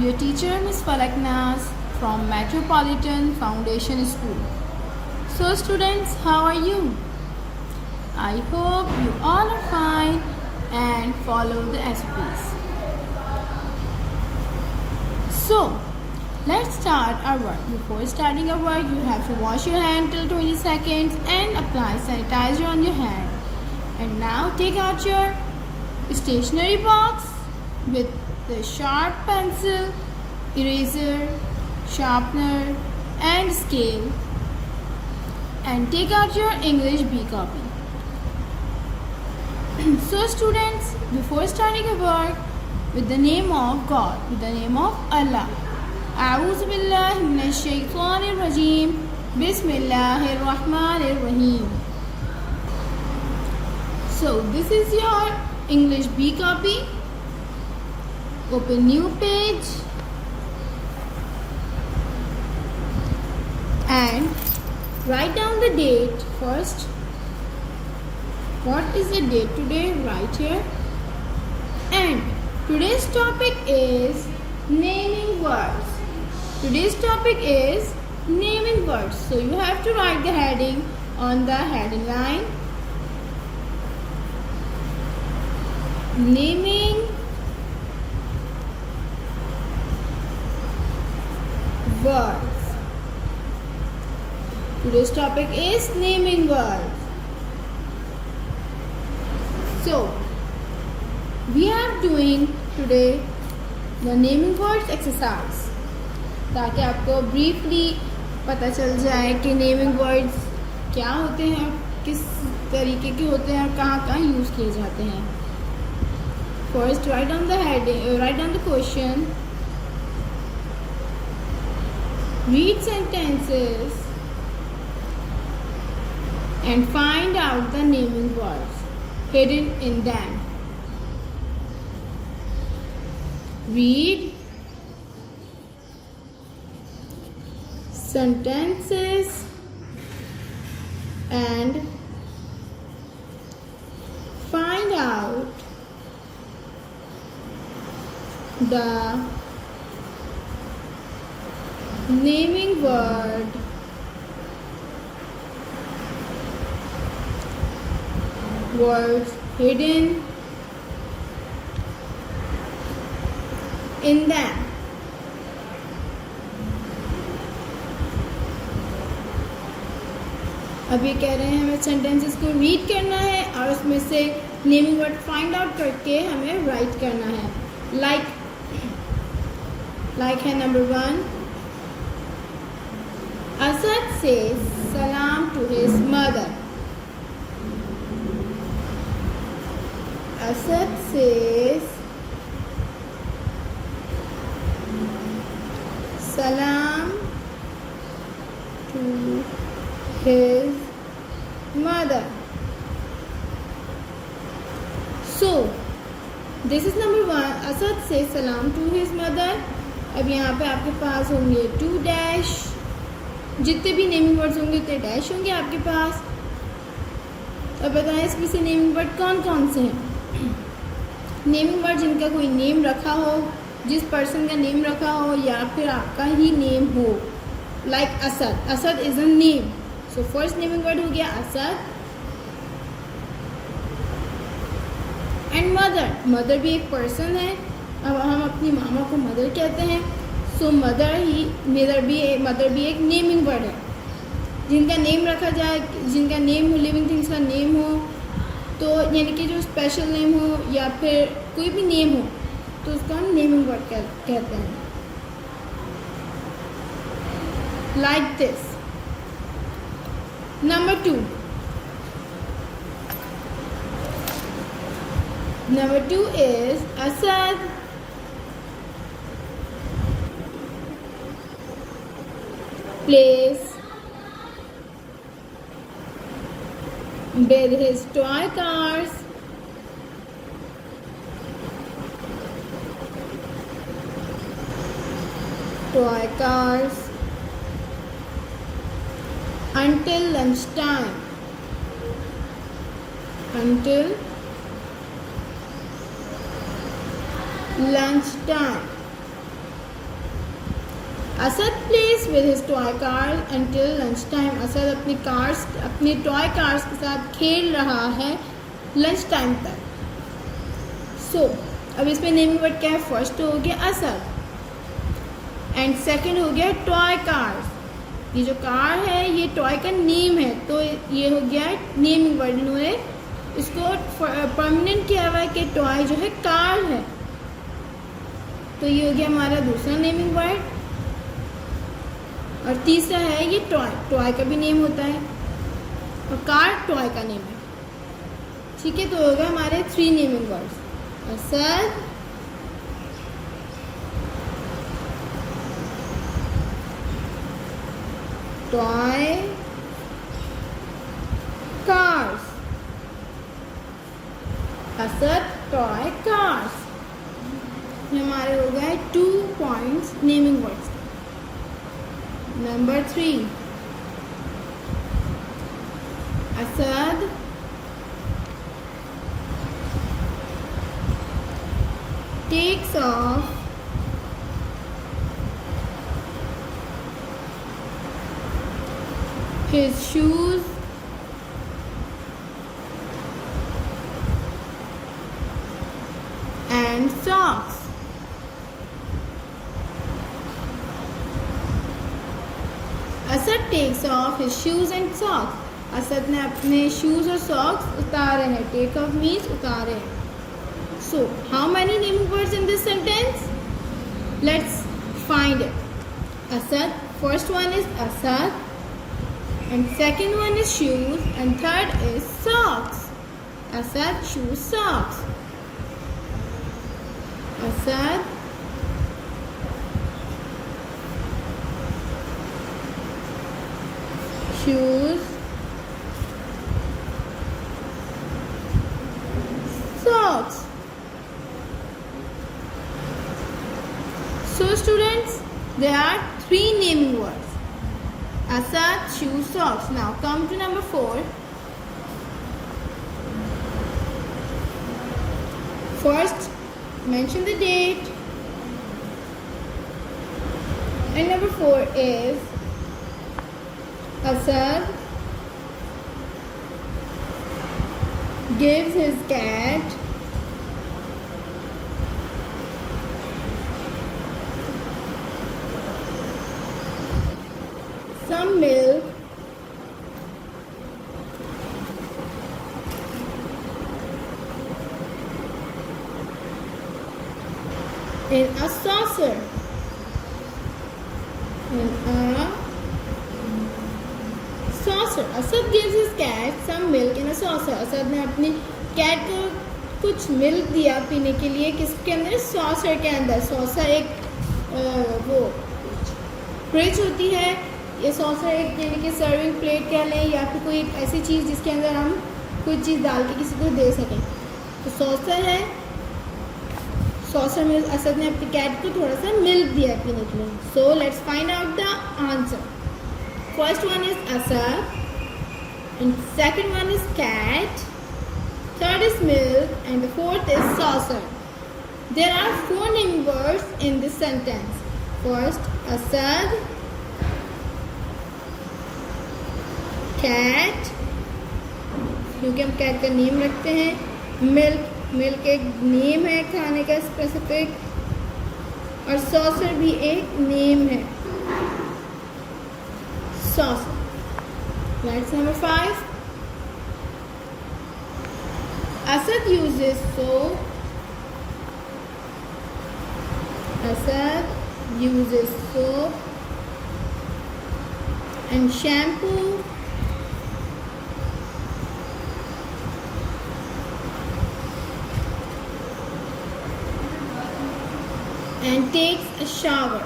your teacher, Miss Falak Nas from Metropolitan Foundation School. So students, how are you? I hope you all are fine and follow the SOPs. So, let's start our work. Before starting our work, you have to wash your hand till 20 seconds and apply sanitizer on your hand. And now take out your stationery box with the sharp pencil, eraser, sharpener and scale, and take out your English B copy. So students, before starting a work, with the name of God, with the name of Allah, A'udhu billahi minash shaitanir rajeem, Bismillahir Rahmanir Rahim. So this is your English B copy. Open new page and write down the date first. What is the date today? Right here. And today's topic is naming words. Today's topic is naming words. So you have to write the heading on the heading line. Naming words. Today's topic is naming words. So, we are doing today the naming words exercise, ताकि आपको briefly पता चल जाए कि naming words क्या होते हैं, किस तरीके के होते हैं और कहाँ यूज़ किए जाते हैं. First, write down the heading, write down the question, read sentences, and find out the naming words hidden in them. Read sentences and find out the naming words hidden in them. अब ये कह रहे हैं हमें sentences को read करना है और उसमें से नेमिंग वर्ड फाइंड आउट करके हमें राइट करना है. लाइक है number 1. Asad says salam to his mother. Asad says salam to his mother. So, this is number 1. Asad says salam to his mother. अब यहाँ पे आपके पास होंगे 2 डैश. जितने भी नेमिंग वर्ड्स होंगे उतने डैश होंगे आपके पास. अब बताएं इसमें से नेमिंग वर्ड कौन कौन से हैं. नेमिंग वर्ड जिनका कोई नेम रखा हो, जिस पर्सन का नेम रखा हो या फिर आपका ही नेम हो. Like Asad. Asad is a name. So first naming word हो गया असद. And mother. मदर भी एक पर्सन है. अब हम अपनी मामा को मदर कहते हैं. सो मदर भी एक नेमिंग वर्ड है. जिनका नेम रखा जाए, जिनका नेम हो, लिविंग थिंग्स का नेम हो, तो यानी कि जो स्पेशल नेम हो या फिर कोई भी नेम हो तो उसको हम नेमिंग वर्ड कहते हैं. Like this. Number 2. Number 2 is Asad plays with his toy cars until lunchtime. Until lunchtime. 2. Asad plays with his toy cars until lunch time. Asad अपने टॉय कार्स के साथ खेल रहा है लंच टाइम तक. सो अब इसमें नेमिंग वर्ड क्या है? फर्स्ट हो गया असद एंड सेकंड हो गया टॉय कार्स. ये जो कार है ये टॉय का नेम है, तो ये हो गया नेमिंग वर्ड. इन्होंने इसको परमानेंट किया हुआ है कि टॉय जो है कार है, तो ये हो गया हमारा दूसरा नेमिंग वर्ड. और तीसरा है ये टॉय. टॉय का भी नेम होता है और कार टॉय का नेम है. ठीक है, तो होगा हमारे 3 naming words. Asad, toy, cars. Asad, toy, cars. हमारे हो गए 2 points naming words. Number 3, Asad takes off his shoes and socks. Asad takes off his shoes and socks. Asad ने अपने शूज और सॉक्स उतारे हैं. टेक ऑफ मीन्स उतारे हैं. So how many naming words in this sentence? Let's find it. Asad, first one is Asad and second one is shoes and third is socks. Asad, shoes, socks. Asad, shoes, socks. So students, there are 3 naming words. Asad, shoes, socks. Now come to number 4. First, mention the date. And number 4 is Asad gives his cat some milk in a saucer. Asad gives his cat some milk in a saucer. Asad ने अपनी cat को कुछ milk दिया पीने के लिए. किसके अंदर? सॉसर के अंदर. सॉसर एक वो फ्रिज होती है. ये सॉसर एक यानी कि सर्विंग प्लेट कह लें या फिर कोई एक ऐसी चीज़ जिसके अंदर हम कोई चीज़ डाल के किसी को दे सकें. तो सॉसर है. सॉसर में असद ने अपनी कैट को थोड़ा सा मिल्क दिया पीने के लिए. So let's find out the answer. First one is Asad and second one is cat, third is milk and the fourth is saucer. There are 4 naming words in this sentence. First, Asad, cat, क्योंकि हम cat का name रखते हैं. Milk एक name है खाने का specific, और सॉसर भी एक नेम है. Saucer. That's number 5. Asad uses soap. Asad uses soap and shampoo and takes a shower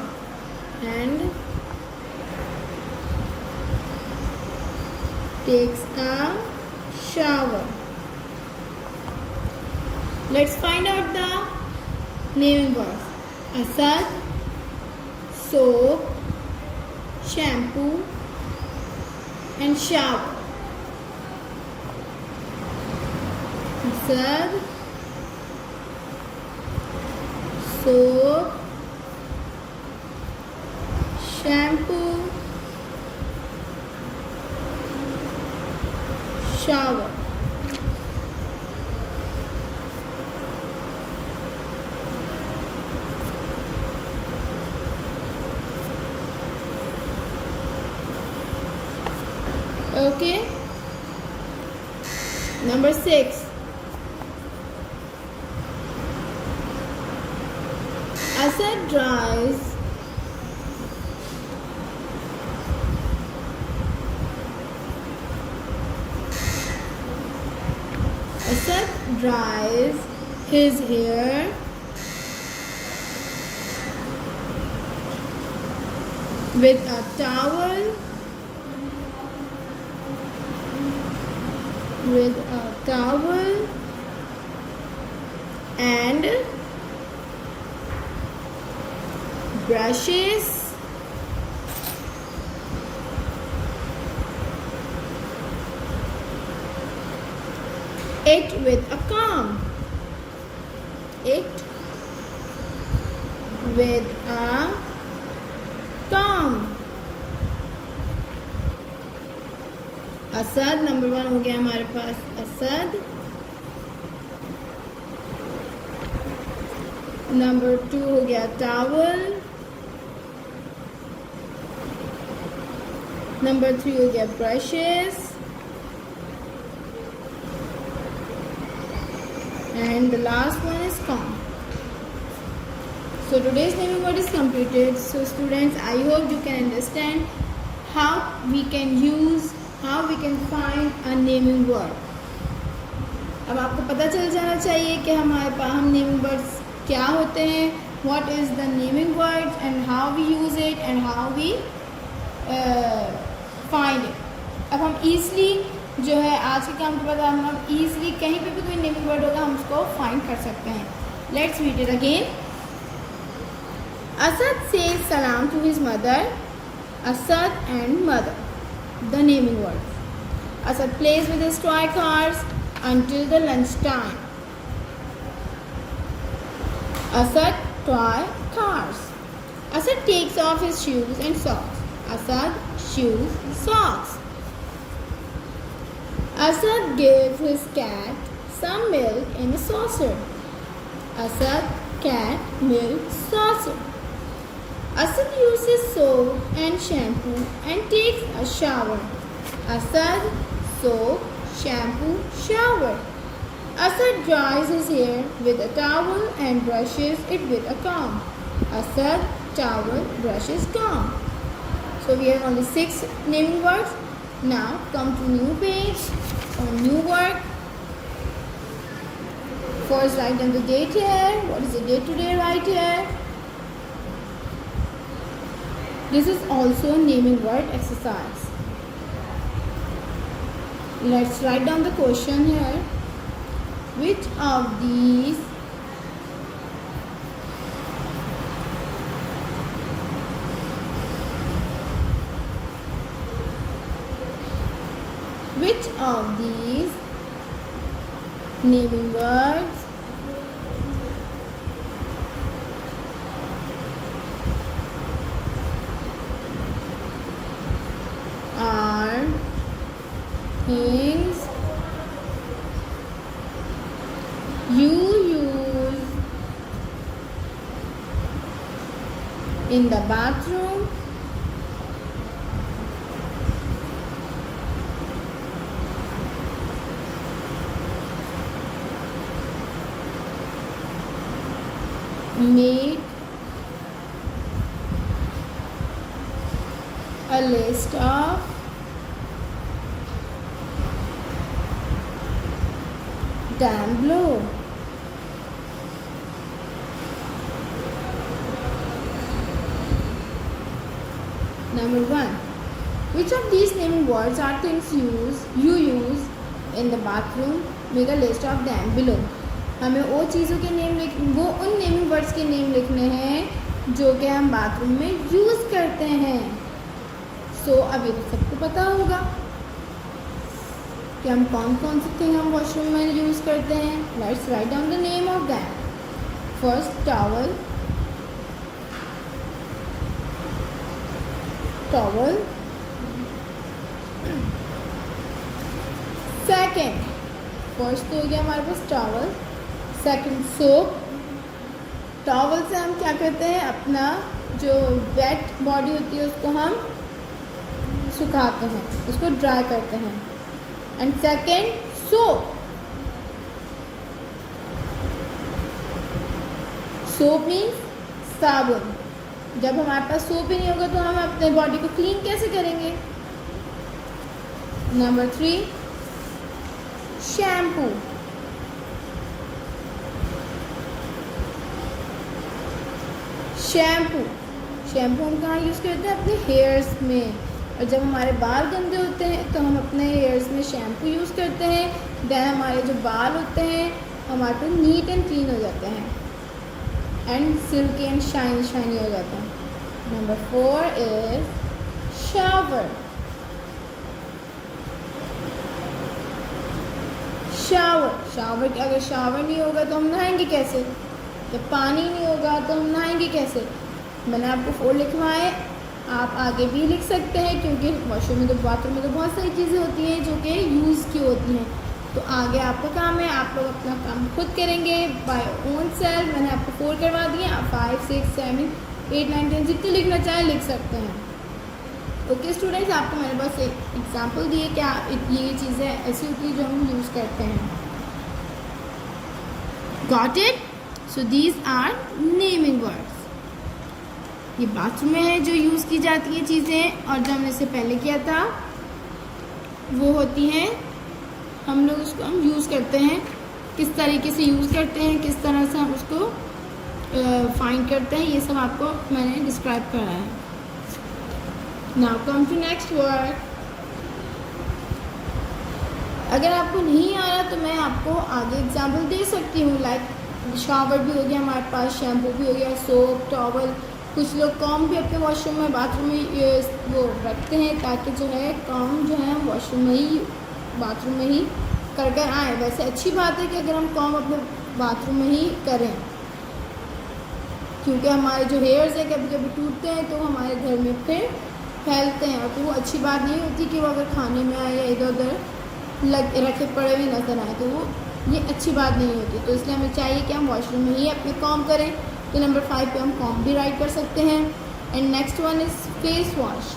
and takes a shower. Let's find out the naming words. Asad, soap, shampoo and shower. Asad, soap, shampoo, shower. Okay. Number 6. Asad dries his hair with a towel and brushes it with a comb. Asad number 1 हो गया हमारे पास Asad. Number 2 हो गया towel. Number 3 हो गया brushes. And the last one is comb. So today's naming word is completed. So students, I hope you can understand how we can find a naming word. अब आपको पता चल जाना चाहिए कि हमारे पास हम नेमिंग वर्ड्स क्या होते हैं, what is the naming words and how we use it and how we find it. अब हम easily जो है आज के काम के बाद हम easily कहीं पे भी कोई नेमिंग वर्ड होगा हम उसको फाइंड कर सकते हैं. Let's read it again. Asad says salam to his mother. Asad and mother. The naming words. Asad plays with his toy cars until the lunch time. Asad toy cars. Asad takes off his shoes and socks. Asad shoes socks. Asad gives his cat some milk in a saucer. Asad cat milk saucer. Asad uses soap and shampoo and takes a shower. Asad soap, shampoo, shower. Asad dries his hair with a towel and brushes it with a comb. Asad towel brushes comb. So we have only 6 naming words. Now come to new page or new work. First write down the date here. What is the date today right here? This is also a naming word exercise. Let's write down the question here. Which of these naming words are things you use in the bathroom make a list of down below. Number 1. Which of these naming words are things you use in the bathroom? Make a list of them below. हमें वो चीज़ों के name वो उन naming words के name लिखने हैं जो कि हम बाथरूम में यूज़ करते हैं. सो अब ये तो सबको पता होगा कि हम कौन कौन सी थिंग हम वॉशरूम में यूज़ करते हैं. Let's write down the name of that. First towel, towel. Second, first तो हो गया हमारे पास टॉवल, सेकेंड सोप। टॉवल से हम क्या करते हैं, अपना जो वेट बॉडी होती है उसको हम सुखाते हैं, उसको ड्राई करते हैं। And second soap. Soap means साबुन। जब हमारे पास सोप ही नहीं होगा तो हम अपने बॉडी को क्लीन कैसे करेंगे। Number 3, shampoo. शैम्पू हम कहाँ यूज़ करते हैं, अपने हेयर्स में। और जब हमारे बाल गंदे होते हैं तो हम अपने हेयर्स में शैम्पू यूज़ करते हैं। देन हमारे जो बाल होते हैं हमारे को नीट एंड क्लीन हो जाते हैं एंड सिल्की एंड शाइनी हो जाता है। Number 4 is shower. शावर अगर शावर नहीं होगा तो हम नहाएंगे कैसे, जब पानी नहीं होगा तो हम नहाएंगे कैसे। मैंने आपको 4 लिखवाए, आप आगे भी लिख सकते हैं क्योंकि वॉशरूम में तो बाथरूम में तो बहुत सारी चीज़ें होती हैं जो कि यूज़ की होती हैं। तो आगे आपका काम है, आप लोग अपना काम खुद करेंगे बाय ओन सेल्फ। मैंने आपको 4 करवा दिए, आप 5, 6, 7, 8, 9, 10 जितने लिखना चाहें लिख सकते हैं। ओके स्टूडेंट्स, आपको मैंने बस एक एग्जांपल दिए कि ये चीज़ें ऐसी होती हैं जो हम यूज़ करते हैं। Got it? So these are naming words. ये बाथरूम में है जो यूज़ की जाती हैं चीज़ें, और जो हमने इससे पहले किया था वो होती हैं, हम लोग उसको हम यूज़ करते हैं, किस तरीके से यूज़ करते हैं, किस तरह से हम उसको फाइंड करते हैं, ये सब आपको मैंने डिस्क्राइब करा है। Now come to next word. अगर आपको नहीं आ रहा तो मैं आपको आगे एग्जाम्पल दे सकती हूँ। लाइक शावर भी हो गया हमारे पास, शैम्पू भी हो गया, सोप, टॉवल। कुछ लोग कॉम भी अपने वॉशरूम में बाथरूम में वो रखते हैं ताकि जो है कॉम जो है वॉशरूम में ही बाथरूम में ही कर आए। वैसे अच्छी बात है कि अगर हम कॉम अपने बाथरूम में ही करें, क्योंकि हमारे जो हेयर्स हैं कभी कभी टूटते हैं तो हमारे घर में फिर फैलते हैं, और तो वो अच्छी बात नहीं होती कि वो अगर खाने में आए या इधर उधर रखे पड़े हुए नजर आए, तो वो ये अच्छी बात नहीं होती। तो इसलिए हमें चाहिए कि हम वॉशरूम में ही अपने कॉम करें। तो नंबर 5 पे हम कॉम भी राइट कर सकते हैं। And next one is face wash.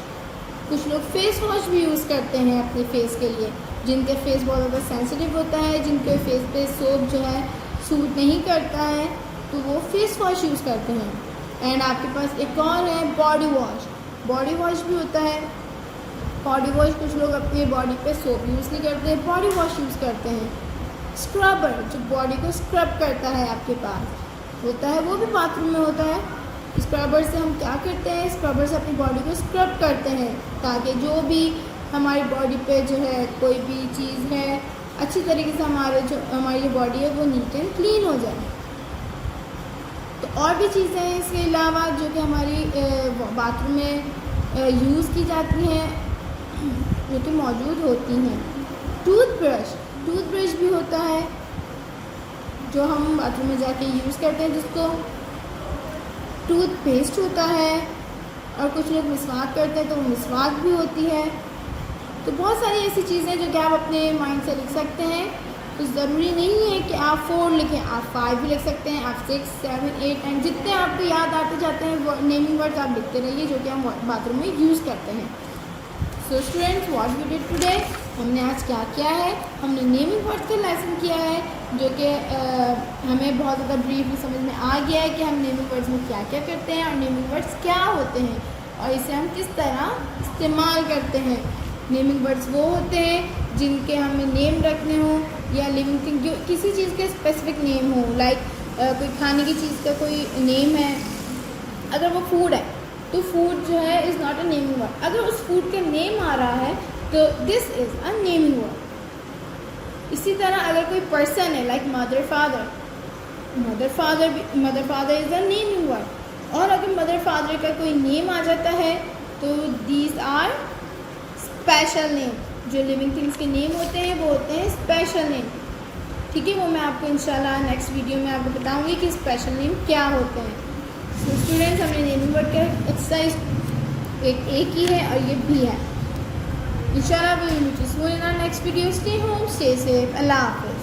कुछ लोग फेस वॉश भी यूज़ करते हैं अपने फेस के लिए, जिनके फेस बहुत ज़्यादा सेंसिटिव होता है, जिनके फेस पे सोप जो है सूट नहीं करता है, तो वो फेस वॉश यूज़ करते हैं। एंड आपके पास एक और है बॉडी वॉश। बॉडी वॉश भी होता है। बॉडी वॉश कुछ लोग अपनी बॉडी पे सोप यूज़ नहीं करते, बॉडी वॉश यूज़ करते हैं। स्क्रबर, जो बॉडी को स्क्रब करता है आपके पास होता है, वो भी बाथरूम में होता है। स्क्रबर से हम क्या करते हैं, स्क्रबर से अपनी बॉडी को स्क्रब करते हैं ताकि जो भी हमारी बॉडी पे जो है कोई भी चीज़ है अच्छी तरीके से हमारी जो बॉडी है वो नीट एंड क्लीन हो जाए। तो और भी चीज़ें हैं इसके अलावा जो कि हमारी बाथरूम में यूज़ की जाती हैं, जो कि मौजूद होती हैं। टूथब्रश भी होता है जो हम बाथरूम में जाके यूज़ करते हैं, जिसको टूथपेस्ट होता है। और कुछ लोग मिसवाक करते हैं तो वो मिसवाक भी होती है। तो बहुत सारी ऐसी चीज़ें जो कि आप अपने माइंड से लिख सकते हैं। तो ज़रूरी नहीं है कि आप 4 लिखें, आप 5 भी लिख सकते हैं, आप 6, 7, 8, 9 जितने आपको याद आते जाते हैं नेमिंग वर्ड्स आप लिखते रहिए जो कि हम बाथरूम में यूज़ करते हैं। So students, what we did today, हमने आज क्या किया है, हमने नेमिंग वर्ड्स का लेसन किया है जो कि हमें बहुत ज़्यादा ब्रीफली समझ में आ गया है कि हम नेमिंग वर्ड्स में क्या क्या करते हैं और नेमिंग वर्ड्स क्या होते हैं और इसे हम किस तरह इस्तेमाल करते हैं। नेमिंग वर्ड्स वो होते हैं जिनके हमें नेम रखने हों या लिविंग थिंग, जो किसी चीज़ के स्पेसिफिक नेम हो। लाइक कोई खाने की चीज़ का कोई नेम है, अगर वो फूड है तो फूड जो है is not a naming word. अगर उस फूड का नेम आ रहा है तो this is a naming word. इसी तरह अगर कोई पर्सन है like mother father is a naming word. और अगर मदर फादर का कोई नेम आ जाता है तो दीज आर स्पेशल नेम। जो लिविंग थिंग्स के नेम होते हैं वो होते हैं स्पेशल नेम। ठीक है, वो मैं आपको इंशाल्लाह नेक्स्ट वीडियो में आपको बताऊंगी कि स्पेशल नेम क्या होते हैं। तो स्टूडेंट्स, हमने नेमिंग वर्ड का एक्सरसाइज एक ए की है और ये बी है। इंशाल्लाह we will meet you soon in our next video. Stay home, stay safe, अल्लाह हाफिज़।